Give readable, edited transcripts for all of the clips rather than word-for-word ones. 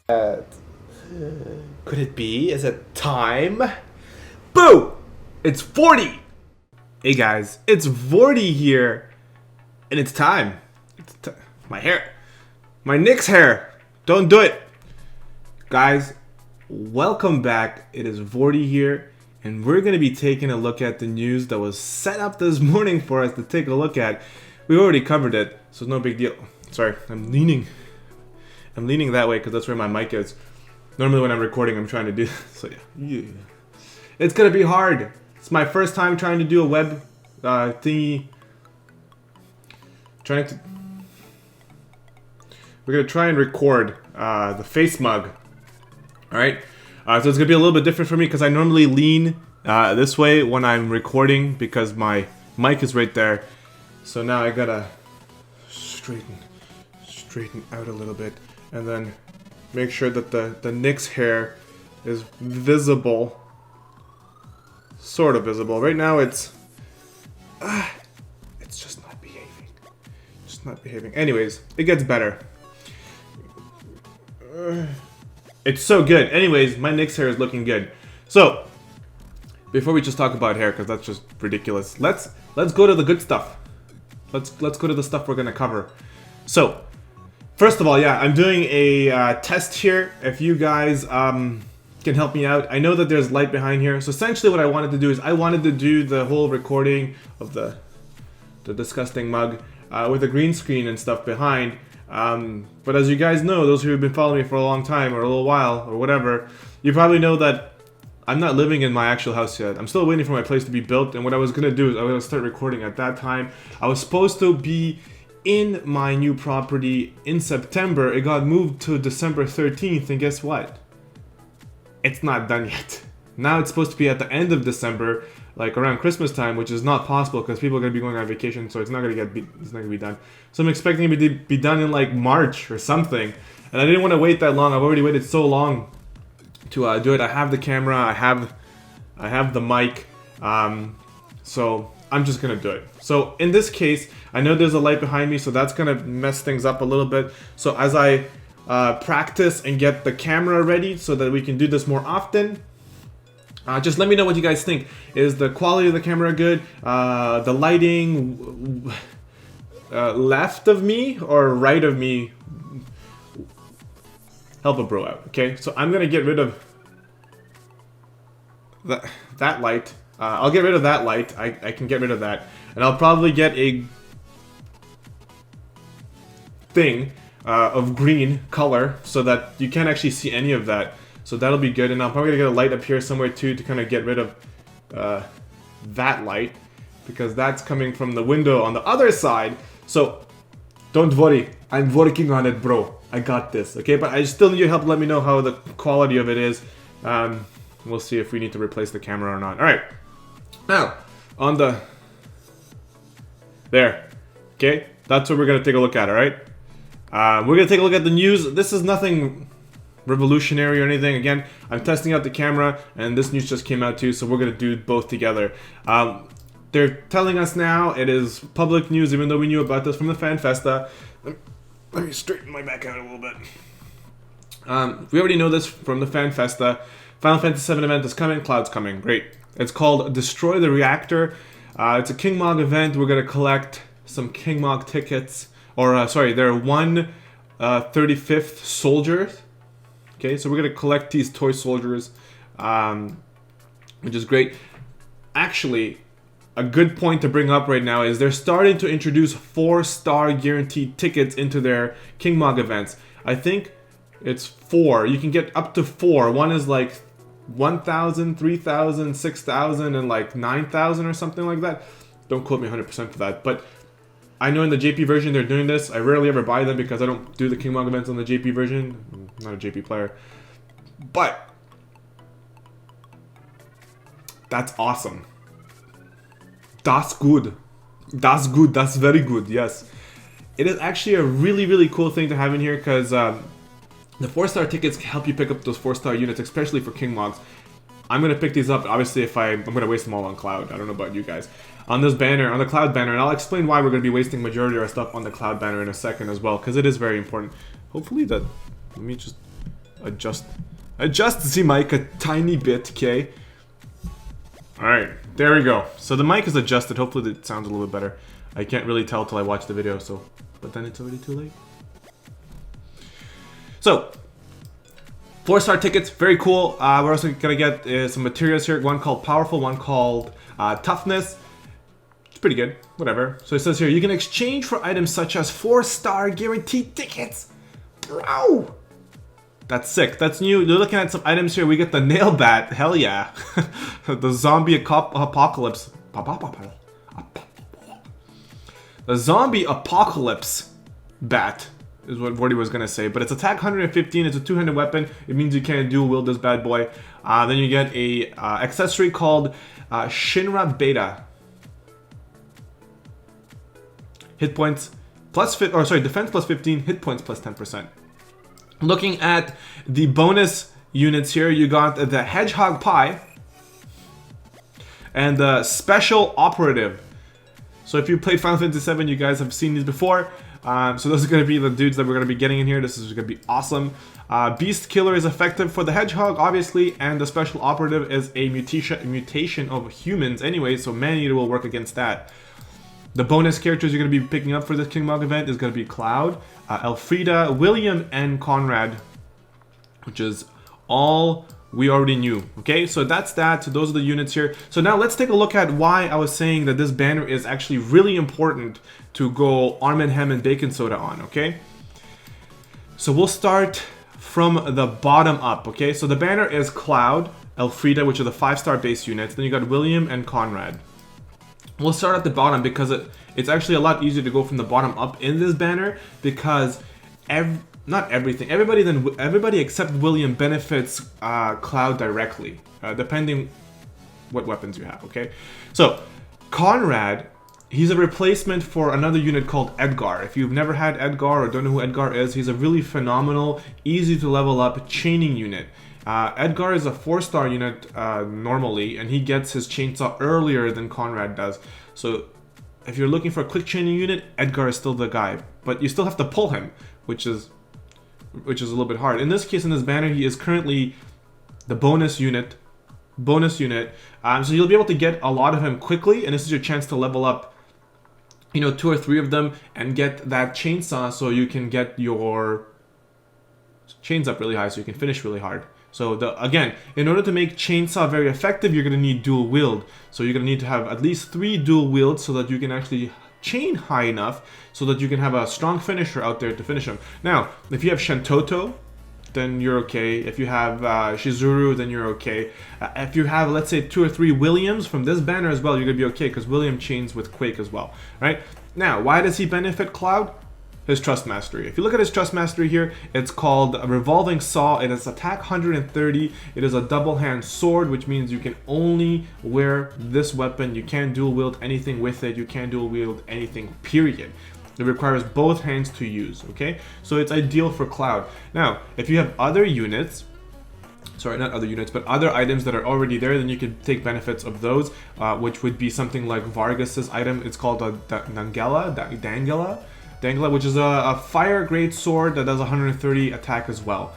Could it be? Is it time? Boo! It's Vortie! Hey guys, it's Vortie here, and it's time. My hair. My Nick's hair. Don't do it! Guys, welcome back. It is Vortie here, and we're going to be taking a look at the news that was set up this morning for us to take a look at. We already covered it, so no big deal. Sorry, I'm leaning that way because that's where my mic is. Normally when I'm recording, I'm trying to do so yeah. It's gonna be hard. It's my first time trying to do a web thingy. We're gonna try and record the face mug. All right. So it's gonna be a little bit different for me because I normally lean this way when I'm recording because my mic is right there. So now I gotta straighten out a little bit. And then make sure that the Nick's hair is visible. Sort of visible. Right now it's just not behaving. Just not behaving. Anyways, it gets better. It's so good. Anyways, my Nick's hair is looking good. So, before we just talk about hair, because that's just ridiculous, let's go to the good stuff. Let's go to the stuff we're gonna cover. So, first of all, yeah, I'm doing a test here. If you guys can help me out. I know that there's light behind here. So essentially what I wanted to do is I wanted to do the whole recording of the disgusting mug with a green screen and stuff behind. But as you guys know, those who have been following me for a long time or a little while or whatever, you probably know that I'm not living in my actual house yet. I'm still waiting for my place to be built. And what I was going to do is I was going to start recording at that time. I was supposed to be in my new property in September. It got moved to December 13th, and guess what? It's not done yet. Now it's supposed to be at the end of December, like around Christmas time, which is not possible because people are going to be going on vacation, so it's not going to be done. So I'm expecting it to be done in like March or something. And I didn't want to wait that long. I've already waited so long to do it. I have the camera, I have the mic, so I'm just gonna do it. So in this case, I know there's a light behind me, so that's gonna mess things up a little bit. So as I practice and get the camera ready so that we can do this more often, just let me know what you guys think. Is the quality of the camera good? The lighting left of me or right of me? Help a bro out, okay? So I'm gonna get rid of that light. I'll get rid of that light. I can get rid of that. And I'll probably get a thing of green color so that you can't actually see any of that. So that'll be good. And I'm probably gonna get a light up here somewhere too to kind of get rid of that light because that's coming from the window on the other side. So don't worry, I'm working on it, bro. I got this, okay? But I still need your help. Let me know how the quality of it is. We'll see if we need to replace the camera or not. All right. Now, on the... There. Okay? That's what we're going to take a look at, all right? We're going to take a look at the news. This is nothing revolutionary or anything. Again, I'm testing out the camera, and this news just came out too, so we're going to do both together. They're telling us now it is public news, even though we knew about this from the Fan Festa. Let me straighten my back out a little bit. We already know this from the Fan Festa. Final Fantasy VII event is coming. Clouds coming. Great. It's called Destroy the Reactor. It's a King Mog event. We're going to collect some King Mog tickets. Or, sorry, they're 1/35th soldiers. Okay, so we're going to collect these toy soldiers, which is great. Actually, a good point to bring up right now is they're starting to introduce 4-star guaranteed tickets into their King Mog events. I think it's 4. You can get up to 4. One is like 1,000, 3,000, 6,000, and like 9,000 or something like that. Don't quote me 100% for that. But I know in the JP version they're doing this. I rarely ever buy them because I don't do the King Mog events on the JP version. I'm not a JP player. But that's awesome. That's good. That's good. That's very good. Yes. It is actually a really, really cool thing to have in here because the 4-star tickets can help you pick up those 4-star units, especially for King Mogs. I'm going to pick these up, obviously, if I'm going to waste them all on Cloud. I don't know about you guys. On this banner, on the Cloud banner, and I'll explain why we're going to be wasting majority of our stuff on the Cloud banner in a second as well, because it is very important. Hopefully that... Let me just adjust the mic a tiny bit, okay? Alright, there we go. So the mic is adjusted. Hopefully it sounds a little bit better. I can't really tell till I watch the video, so... But then it's already too late. So, 4-star tickets, very cool. We're also gonna get some materials here. One called Powerful, one called Toughness. It's pretty good, whatever. So it says here, you can exchange for items such as 4-star guaranteed tickets. Bro! That's sick. That's new. You're looking at some items here. We get the nail bat. Hell yeah. The zombie apocalypse. The zombie apocalypse bat is what Vortie was gonna say. But it's attack 115. It's a 2-handed weapon. It means you can't dual wield this bad boy. Then you get a accessory called Shinra Beta. Hit points plus defense plus 15. Hit points plus 10%. Looking at the bonus units here, you got the Hedgehog Pie and the Special Operative. So if you played Final Fantasy VII, you guys have seen these before. So those are going to be the dudes that we're going to be getting in here. This is going to be awesome. Beast Killer is effective for the Hedgehog, obviously, and the Special Operative is a mutation of humans anyway, so Man-Eater will work against that. The bonus characters you're going to be picking up for this King Mog event is going to be Cloud, Elfrida, William, and Conrad, which is all we already knew. Okay, so that's that. So those are the units here. So now let's take a look at why I was saying that this banner is actually really important to go Arm & Ham and Bacon Soda on, okay? So we'll start from the bottom up, okay? So the banner is Cloud, Elfrida, which are the 5-star base units. Then you got William and Conrad. We'll start at the bottom because it's actually a lot easier to go from the bottom up in this banner because everybody except William benefits Cloud directly, depending what weapons you have, okay? So, Conrad, he's a replacement for another unit called Edgar. If you've never had Edgar or don't know who Edgar is, he's a really phenomenal, easy to level up chaining unit. Edgar is a 4-star unit normally, and he gets his chainsaw earlier than Conrad does. So if you're looking for a quick chaining unit, Edgar is still the guy. But you still have to pull him, which is a little bit hard. In this case, in this banner, he is currently the bonus unit. So you'll be able to get a lot of him quickly, and this is your chance to level up, you know, 2 or 3 of them and get that chainsaw so you can get your chains up really high so you can finish really hard. So again, in order to make chainsaw very effective, you're going to need dual wield. So you're going to need to have at least 3 dual wields so that you can actually chain high enough so that you can have a strong finisher out there to finish him. Now, if you have Shantoto, then you're okay. If you have Shizuru, then you're okay. If you have, let's say, 2 or 3 Williams from this banner as well, you're going to be okay because William chains with Quake as well, right? Now, why does he benefit Cloud? His Trust Mastery. If you look at his Trust Mastery here, it's called a Revolving Saw. It is attack 130. It is a double hand sword, which means you can only wear this weapon. You can't dual wield anything with it. You can't dual wield anything, period. It requires both hands to use, okay? So it's ideal for Cloud. Now, if you have other units, sorry, not other units, but other items that are already there, then you can take benefits of those, which would be something like Vargas's item. It's called a Dangela, which is a fire grade sword that does 130 attack as well.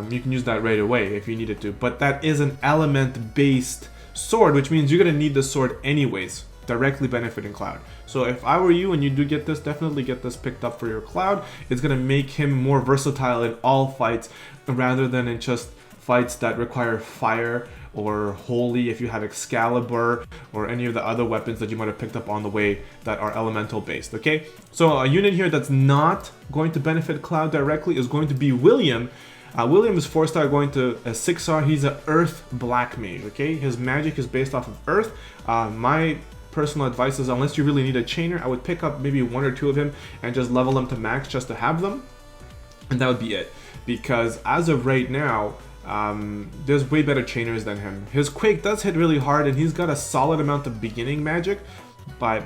You can use that right away if you needed to, but that is an element based sword, which means you're going to need the sword anyways, directly benefiting Cloud. So if I were you and you do get this, definitely get this picked up for your Cloud. It's going to make him more versatile in all fights rather than in just fights that require fire or holy if you have Excalibur or any of the other weapons that you might have picked up on the way that are elemental based, okay? So a unit here that's not going to benefit Cloud directly is going to be William. William is 4-star going to a 6-star. He's an Earth Black Mage, okay? His magic is based off of Earth. My personal advice is unless you really need a chainer, I would pick up maybe 1 or 2 of him and just level them to max just to have them. And that would be it. Because as of right now, there's way better chainers than him. His Quake does hit really hard and he's got a solid amount of beginning magic, but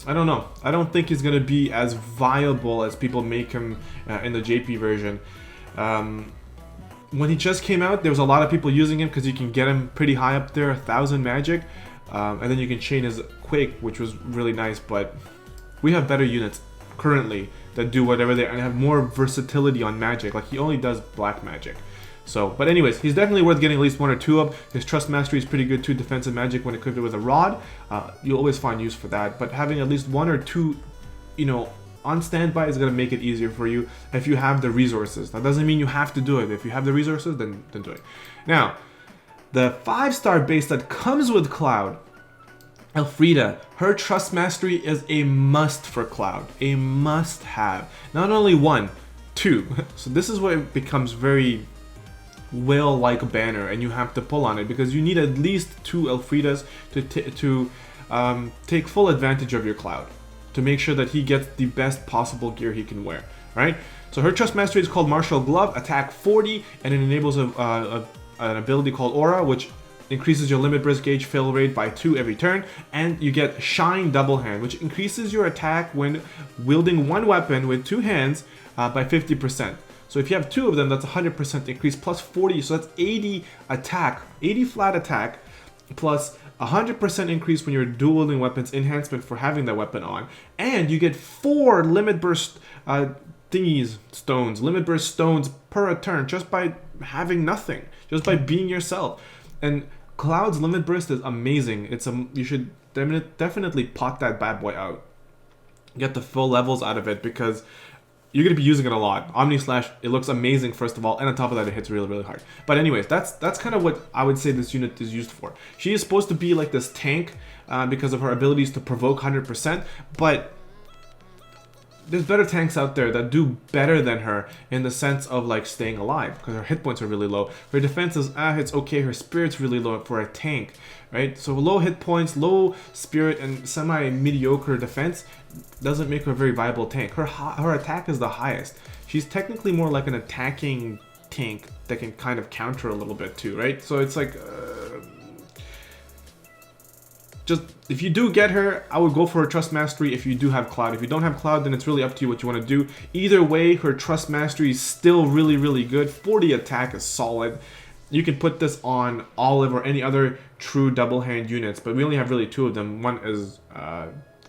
I don't know. I don't think he's going to be as viable as people make him in the JP version. When he just came out, there was a lot of people using him because you can get him pretty high up there, 1000 magic, and then you can chain his Quake, which was really nice, but we have better units currently that do whatever they and have more versatility on magic. Like he only does black magic. So, but anyways, he's definitely worth getting at least 1 or 2 of. His Trust Mastery is pretty good too, defensive magic when equipped with a rod. You'll always find use for that. But having at least 1 or 2, you know, on standby is going to make it easier for you if you have the resources. That doesn't mean you have to do it. If you have the resources, then do it. Now, the 5-star base that comes with Cloud, Efreenas, her Trust Mastery is a must for Cloud. A must have. Not only 1, 2. So this is where it becomes very whale-like banner, and you have to pull on it because you need at least 2 Efreenas to take full advantage of your Cloud, to make sure that he gets the best possible gear he can wear, right? So her Trust Mastery is called Martial Glove, attack 40, and it enables an ability called Aura, which increases your limit burst gauge fill rate by 2 every turn, and you get Shine Double Hand, which increases your attack when wielding 1 weapon with 2 hands by 50%. So if you have 2 of them, that's 100% increase plus 40, so that's 80 attack, 80 flat attack, plus 100% increase when you're dual wielding weapons enhancement for having that weapon on, and you get 4 limit burst limit burst stones per turn just by having nothing, just by being yourself. And Cloud's limit burst is amazing. You should definitely pot that bad boy out, get the full levels out of it, because you're going to be using it a lot. Omni Slash, it looks amazing first of all, and on top of that it hits really hard. But anyways, that's kind of what I would say this unit is used for. She is supposed to be like this tank because of her abilities to provoke 100%, but there's better tanks out there that do better than her in the sense of like staying alive, because her hit points are really low. Her defense is it's okay, her spirit's really low for a tank, right? So low hit points, low spirit, and semi-mediocre defense doesn't make her a very viable tank. Her attack is the highest. She's technically more like an attacking tank that can kind of counter a little bit too, right? So it's like just if you do get her, I would go for her Trust Mastery if you do have Cloud. If you don't have Cloud, then it's really up to you what you want to do. Either way, her Trust Mastery is still really good. 40 attack is solid. You can put this on Olive or any other true double hand units, but we only have really 2 of them. One is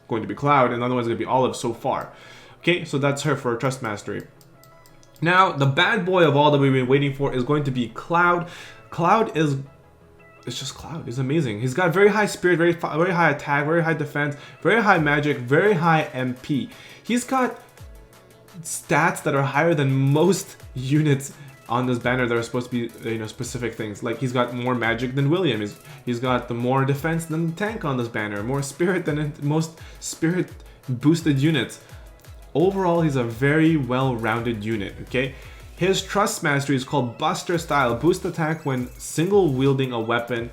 going to be Cloud, and the other one is going to be Olive so far. Okay, so that's her for her Trust Mastery. Now, the bad boy of all that we've been waiting for is going to be Cloud. Cloud is... it's just Cloud. He's amazing. He's got very high spirit, very high attack, very high defense, very high magic, very high MP. He's got stats that are higher than most units on this banner that are supposed to be, you know, specific things. Like he's got more magic than William. He's got the more defense than the tank on this banner, more spirit than most spirit boosted units. Overall, he's a very well-rounded unit. Okay. His Trust Mastery is called Buster Style. Boost attack when single wielding a weapon,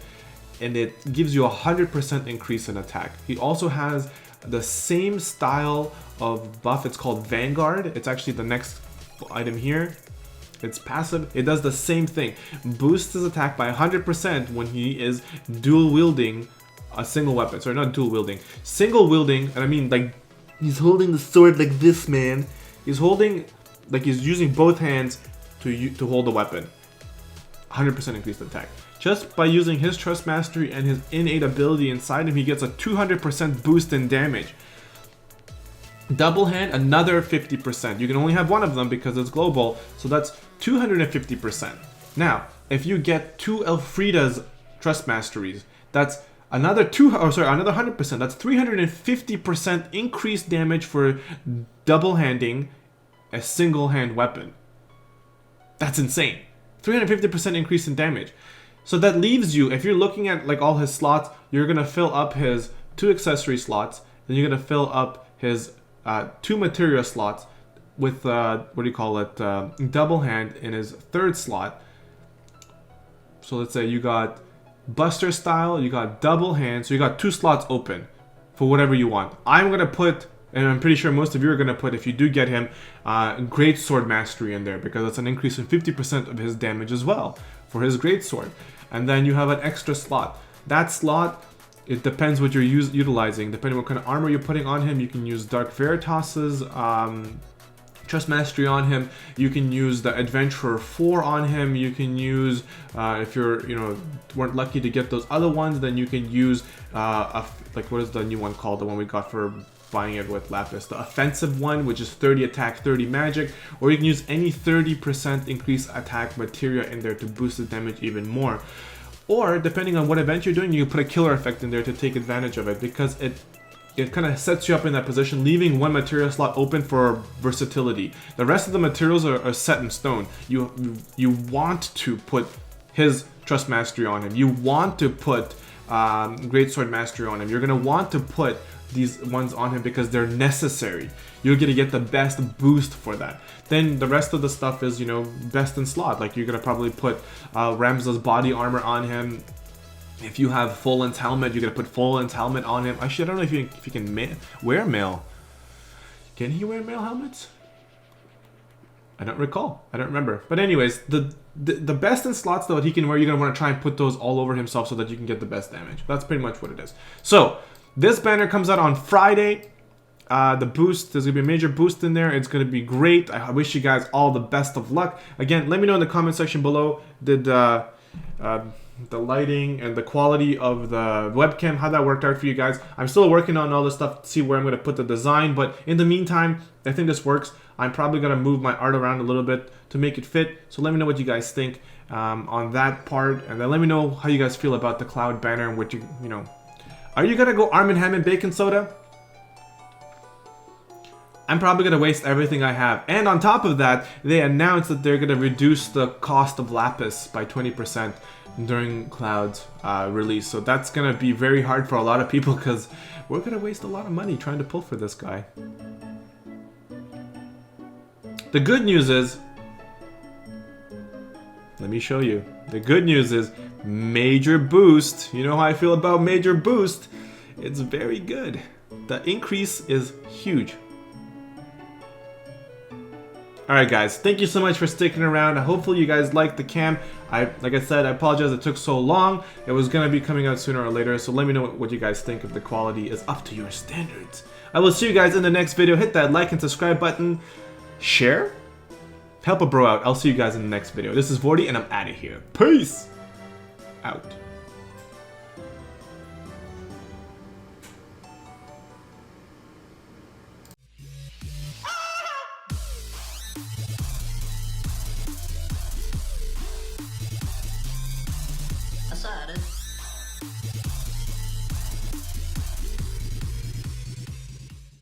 and it gives you 100% increase in attack. He also has the same style of buff. It's called Vanguard. It's actually the next item here. It's passive. It does the same thing. Boosts his attack by 100% when he is dual wielding a single weapon. Sorry, not dual wielding. Single wielding, and I mean like he's holding the sword like this, man. He's holding... like he's using both hands to hold the weapon. 100% increased attack. Just by using his Trust Mastery and his innate ability inside him, he gets a 200% boost in damage. Double hand, another 50%. You can only have 1 of them because it's global, so that's 250%. Now, if you get 2 Efreenas Trust Masteries, that's another 100%. That's 350% increased damage for double handing a single hand weapon. That's insane. 350% increase in damage. So that leaves you, if you're looking at like all his slots, you're gonna fill up his 2 accessory slots, then you're gonna fill up his 2 materia slots with double hand in his 3rd slot. So let's say you got Buster Style, you got double hand, so you got 2 slots open for whatever you want. I'm gonna put, and I'm pretty sure most of you are going to put, if you do get him, Great Sword Mastery in there, because that's an increase in 50% of his damage as well for his Great Sword. And then you have an extra slot. That slot, it depends what you're utilizing. Depending on what kind of armor you're putting on him, you can use Dark Veritas's Trust Mastery on him. You can use the Adventurer 4 on him. You can use, if you're, weren't lucky to get those other ones, then you can use, like what is the new one called? The one we got for buying it with Lapis. The offensive one, which is 30 attack, 30 magic, or you can use any 30% increased attack materia in there to boost the damage even more. Or, depending on what event you're doing, you can put a killer effect in there to take advantage of it, because it kind of sets you up in that position, leaving one material slot open for versatility. The rest of the materials are set in stone. You want to put his Trust Mastery on him. You want to put Greatsword Mastery on him. You're going to want to put these ones on him because they're necessary. You're going to get the best boost for that. Then the rest of the stuff is, you know, best in slot. Like, you're going to probably put Ramza's body armor on him. If you have full lens helmet, you're gonna put full lens helmet on him. Actually, I don't know if you can wear mail. Can he wear mail helmets? I don't recall. I don't remember. But anyways, the best in slots that he can wear, you're gonna want to try and put those all over himself so that you can get the best damage. That's pretty much what it is. So this banner comes out on Friday. The boost, there's gonna be a major boost in there. It's gonna be great. I wish you guys all the best of luck. Again, let me know in the comment section below. Did the lighting and the quality of the webcam, how that worked out for you guys. I'm still working on all this stuff to see where I'm going to put the design, but in the meantime, I think this works. I'm probably going to move my art around a little bit to make it fit, so let me know what you guys think on that part, and then let me know how you guys feel about the Cloud banner and what you know. Are you going to go Arm & Hammer Bacon Soda? I'm probably going to waste everything I have. And on top of that, they announced that they're going to reduce the cost of Lapis by 20% during Cloud's release. So that's going to be very hard for a lot of people because we're going to waste a lot of money trying to pull for this guy. The good news is, let me show you. The good news is major boost. You know how I feel about major boost. It's very good. The increase is huge. Alright guys, thank you so much for sticking around. Hopefully you guys liked the cam. Like I said, I apologize it took so long. It was going to be coming out sooner or later, so let me know what you guys think if the quality is up to your standards. I will see you guys in the next video. Hit that like and subscribe button. Share. Help a bro out. I'll see you guys in the next video. This is Vortie and I'm out of here. Peace out. Decided.